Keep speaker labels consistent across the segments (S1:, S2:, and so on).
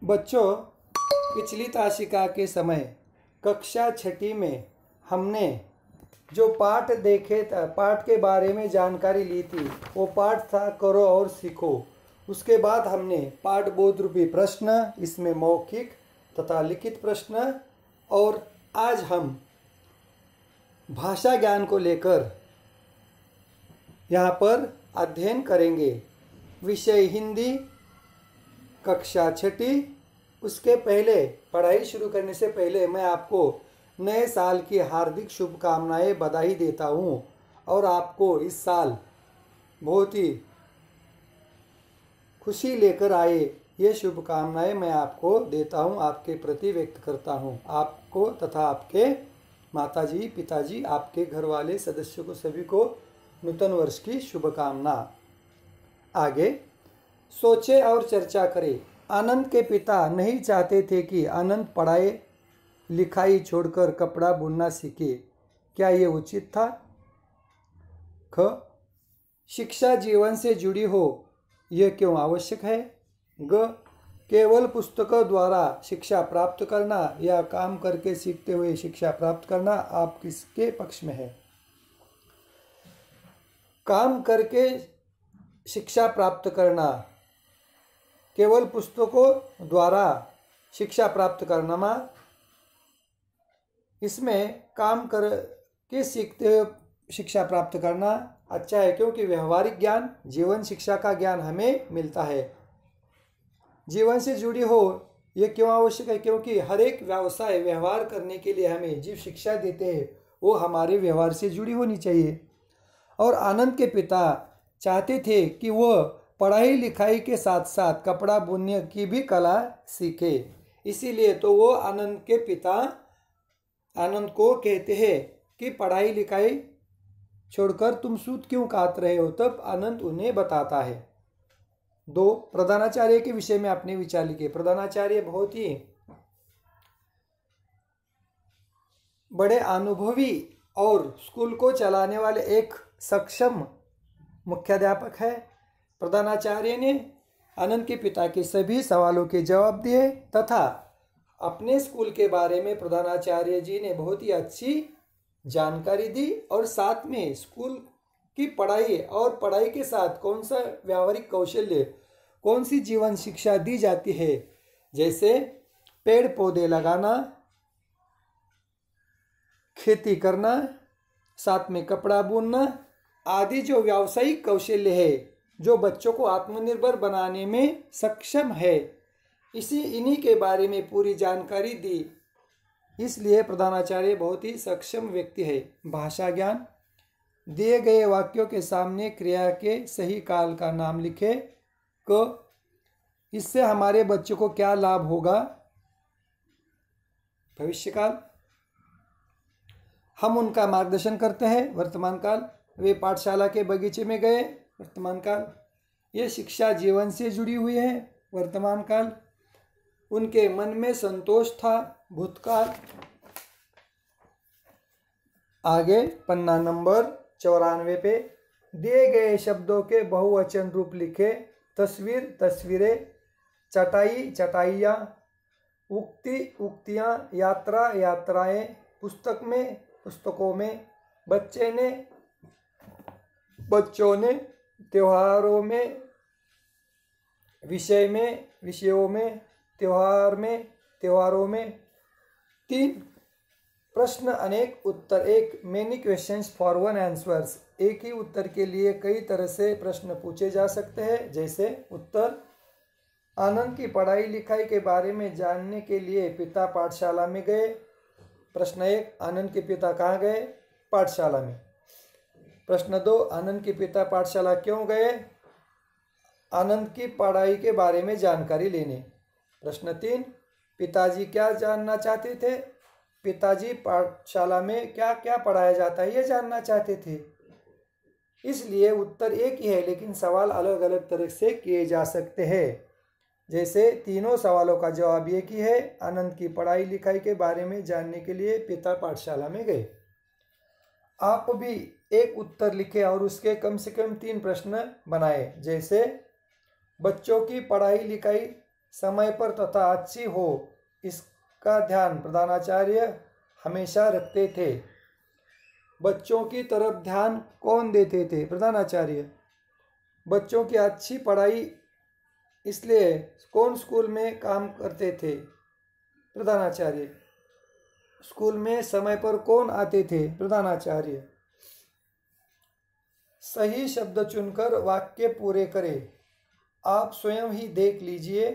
S1: बच्चों, पिछली ताशिका के समय कक्षा छठी में हमने जो पाठ देखे पाठ के बारे में जानकारी ली थी, वो पाठ था करो और सीखो। उसके बाद हमने पाठ बोध रूपी प्रश्न, इसमें मौखिक तथा लिखित प्रश्न, और आज हम भाषा ज्ञान को लेकर यहाँ पर अध्ययन करेंगे। विषय हिंदी, कक्षा छठी। उसके पहले पढ़ाई शुरू करने से पहले मैं आपको नए साल की हार्दिक शुभकामनाएं, बधाई देता हूँ और आपको इस साल बहुत ही खुशी लेकर आए, ये शुभकामनाएं मैं आपको देता हूँ, आपके प्रति व्यक्त करता हूँ। आपको तथा आपके माताजी, पिताजी, आपके घर वाले सदस्यों को, सभी को नूतन वर्ष की शुभकामना। आगे सोचे और चर्चा करें। आनंद के पिता नहीं चाहते थे कि आनंद पढ़ाई लिखाई छोड़कर कपड़ा बुनना सीखे। क्या ये उचित था? ख. शिक्षा जीवन से जुड़ी हो, यह क्यों आवश्यक है? ग. केवल पुस्तकों द्वारा शिक्षा प्राप्त करना या काम करके सीखते हुए शिक्षा प्राप्त करना, आप किसके पक्ष में है? काम करके शिक्षा प्राप्त करना, केवल पुस्तकों द्वारा शिक्षा प्राप्त करना, इसमें काम करके सीखते हुए शिक्षा प्राप्त करना अच्छा है, क्योंकि व्यवहारिक ज्ञान, जीवन शिक्षा का ज्ञान हमें मिलता है। जीवन से जुड़ी हो, ये क्यों आवश्यक है? क्योंकि हर एक व्यवसाय, व्यवहार करने के लिए हमें जो शिक्षा देते हैं वो हमारे व्यवहार से जुड़ी होनी चाहिए। और आनंद के पिता चाहते थे कि वह पढ़ाई लिखाई के साथ साथ कपड़ा बुनने की भी कला सीखे। इसीलिए तो वो आनंद के पिता आनंद को कहते हैं कि पढ़ाई लिखाई छोड़कर तुम सूत क्यों काट रहे हो। तब आनंद उन्हें बताता है। 2. प्रधानाचार्य के विषय में अपने विचार लिखे। प्रधानाचार्य बहुत ही बड़े अनुभवी और स्कूल को चलाने वाले एक सक्षम मुख्याध्यापक है। प्रधानाचार्य ने आनंद के पिता के सभी सवालों के जवाब दिए तथा अपने स्कूल के बारे में प्रधानाचार्य जी ने बहुत ही अच्छी जानकारी दी, और साथ में स्कूल की पढ़ाई और पढ़ाई के साथ कौन सा व्यावहारिक कौशल्य, कौन सी जीवन शिक्षा दी जाती है, जैसे पेड़ पौधे लगाना, खेती करना, साथ में कपड़ा बुनना आदि जो व्यावसायिक कौशल्य है, जो बच्चों को आत्मनिर्भर बनाने में सक्षम है, इन्हीं के बारे में पूरी जानकारी दी। इसलिए प्रधानाचार्य बहुत ही सक्षम व्यक्ति है। भाषा ज्ञान, दिए गए वाक्यों के सामने क्रिया के सही काल का नाम लिखे। क. इससे हमारे बच्चों को क्या लाभ होगा? भविष्यकाल, हम उनका मार्गदर्शन करते हैं। वर्तमान काल, वे पाठशाला के बगीचे में गए। वर्तमान काल, ये शिक्षा जीवन से जुड़ी हुई है। वर्तमान काल, उनके मन में संतोष था। भूतकाल। आगे पन्ना नंबर 94 पे दिए गए शब्दों के बहुवचन रूप लिखे। तस्वीर, तस्वीरें, चटाई, चटाइयाँ, उक्ति, उक्तियाँ, यात्रा, यात्राएं, पुस्तक में, पुस्तकों में, बच्चे ने, बच्चों ने, त्योहारों में, विषय में, विषयों में, त्योहार में, त्योहारों में। 3. प्रश्न अनेक उत्तर। एक many questions for one answers. एक ही उत्तर के लिए कई तरह से प्रश्न पूछे जा सकते हैं। जैसे उत्तर: आनंद की पढ़ाई लिखाई के बारे में जानने के लिए पिता पाठशाला में गए। प्रश्न 1, आनंद के पिता कहाँ गए? पाठशाला में। प्रश्न 2, आनंद के पिता पाठशाला क्यों गए? आनंद की पढ़ाई के बारे में जानकारी लेने। प्रश्न 3, पिताजी क्या जानना चाहते थे? पिताजी पाठशाला में क्या क्या पढ़ाया जाता है ये जानना चाहते थे। इसलिए उत्तर एक ही है, लेकिन सवाल अलग अलग तरह से किए जा सकते हैं। जैसे तीनों सवालों का जवाब एक ही है। आनंद की पढ़ाई लिखाई के बारे में जानने के लिए पिता पाठशाला में गए। आप भी एक उत्तर लिखें और उसके कम से कम 3 प्रश्न बनाएं। जैसे बच्चों की पढ़ाई लिखाई समय पर तथा अच्छी हो, इसका ध्यान प्रधानाचार्य हमेशा रखते थे। बच्चों की तरफ ध्यान कौन देते थे? प्रधानाचार्य। बच्चों की अच्छी पढ़ाई इसलिए कौन स्कूल में काम करते थे? प्रधानाचार्य। स्कूल में समय पर कौन आते थे? प्रधानाचार्य। सही शब्द चुनकर वाक्य पूरे करें। आप स्वयं ही देख लीजिए।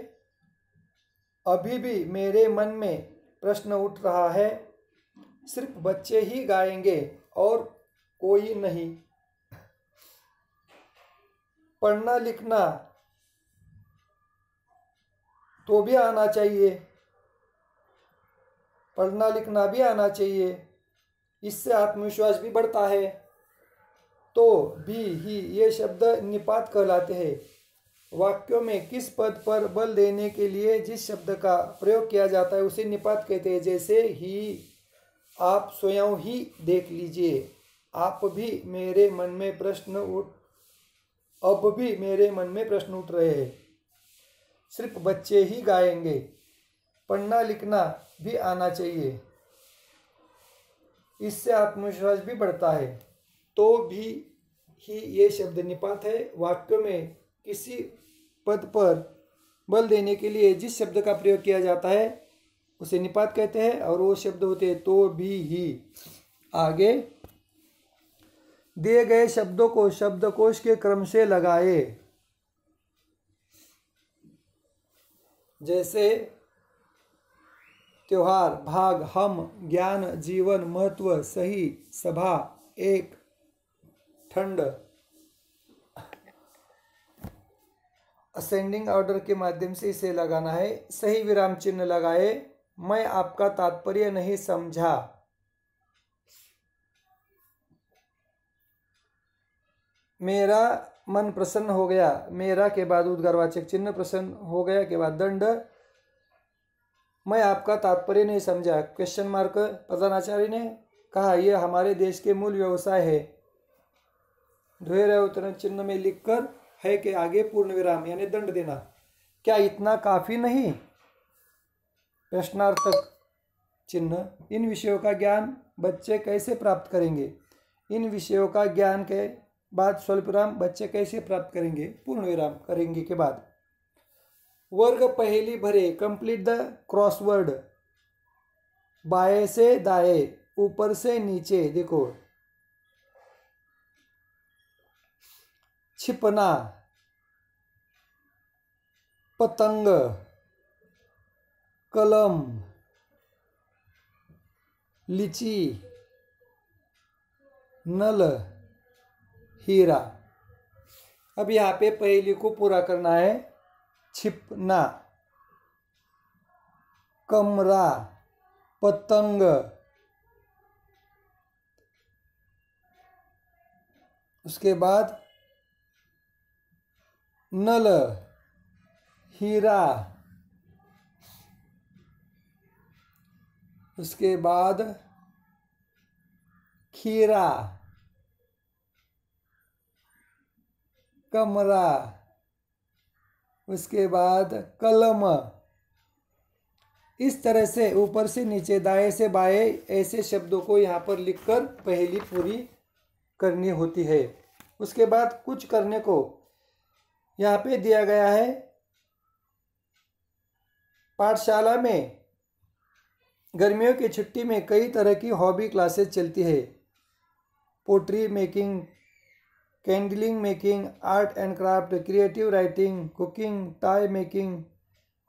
S1: अभी भी मेरे मन में प्रश्न उठ रहा है, सिर्फ बच्चे ही गाएंगे और कोई नहीं? पढ़ना लिखना तो भी आना चाहिए, पढ़ना लिखना भी आना चाहिए, इससे आत्मविश्वास भी बढ़ता है। तो भी ही ये शब्द निपात कहलाते हैं। वाक्यों में किस पद पर बल देने के लिए जिस शब्द का प्रयोग किया जाता है उसे निपात कहते हैं। जैसे ही, आप स्वयं ही देख लीजिए, अब भी मेरे मन में प्रश्न उठ रहे हैं, सिर्फ बच्चे ही गाएंगे, पढ़ना लिखना भी आना चाहिए, इससे आत्मविश्वास भी बढ़ता है। तो भी ही ये शब्द निपात है। वाक्य में किसी पद पर बल देने के लिए जिस शब्द का प्रयोग किया जाता है उसे निपात कहते हैं, और वो शब्द होते हैं तो भी ही। आगे दिए गए शब्दों को शब्दकोश के क्रम से लगाए। जैसे त्योहार, भाग, हम, ज्ञान, जीवन, महत्व, सही, सभा, एक, ठंड। असेंडिंग ऑर्डर के माध्यम से इसे लगाना है। सही विराम चिन्ह लगाए। मैं आपका तात्पर्य नहीं समझा। मेरा मन प्रसन्न हो गया। मेरा के बाद उद्गारवाचक चिन्ह, प्रसन्न हो गया के बाद दंड। मैं आपका तात्पर्य नहीं समझा, क्वेश्चन मार्क। प्रधानाचार्य ने कहा, यह हमारे देश के मूल व्यवसाय है। द्वैरय चिन्ह में लिखकर है के आगे पूर्ण विराम यानी दंड देना। क्या इतना काफी नहीं? प्रश्नार्थक चिन्ह। इन विषयों का ज्ञान बच्चे कैसे प्राप्त करेंगे? इन विषयों का ज्ञान के बाद स्वल्प विराम, बच्चे कैसे प्राप्त करेंगे? पूर्ण विराम करेंगे के बाद। वर्ग पहेली भरे, कंप्लीट द क्रॉसवर्ड। बाएं से दाएं, ऊपर से नीचे देखो। छिपना, पतंग, कलम, लीची, नल, हीरा। अब यहाँ पे पहेली को पूरा करना है। छिपना, कमरा, पतंग, उसके बाद नल, हीरा, उसके बाद खीरा, कमरा, उसके बाद कलम। इस तरह से ऊपर से नीचे, दाएं से बाएं, ऐसे शब्दों को यहाँ पर लिखकर पहेली पूरी करनी होती है। उसके बाद कुछ करने को यहाँ पे दिया गया है। पाठशाला में गर्मियों की छुट्टी में कई तरह की हॉबी क्लासेस चलती है। Pottery making, candling making, art and craft, creative writing, cooking, tie making,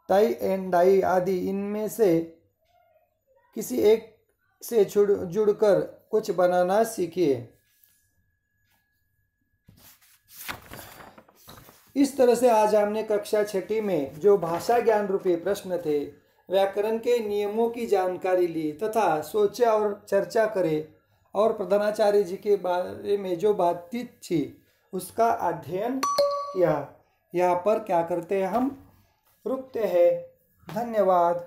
S1: tie and dye आदि। इनमें से किसी एक से जुड़कर कुछ बनाना सीखिए। इस तरह से आज हमने कक्षा 6 में जो भाषा ज्ञान रूपी प्रश्न थे, व्याकरण के नियमों की जानकारी ली तथा सोचे और चर्चा करे, और प्रधानाचार्य जी के बारे में जो बातचीत थी उसका अध्ययन किया। यहाँ पर क्या करते हैं, हम रुकते हैं। धन्यवाद।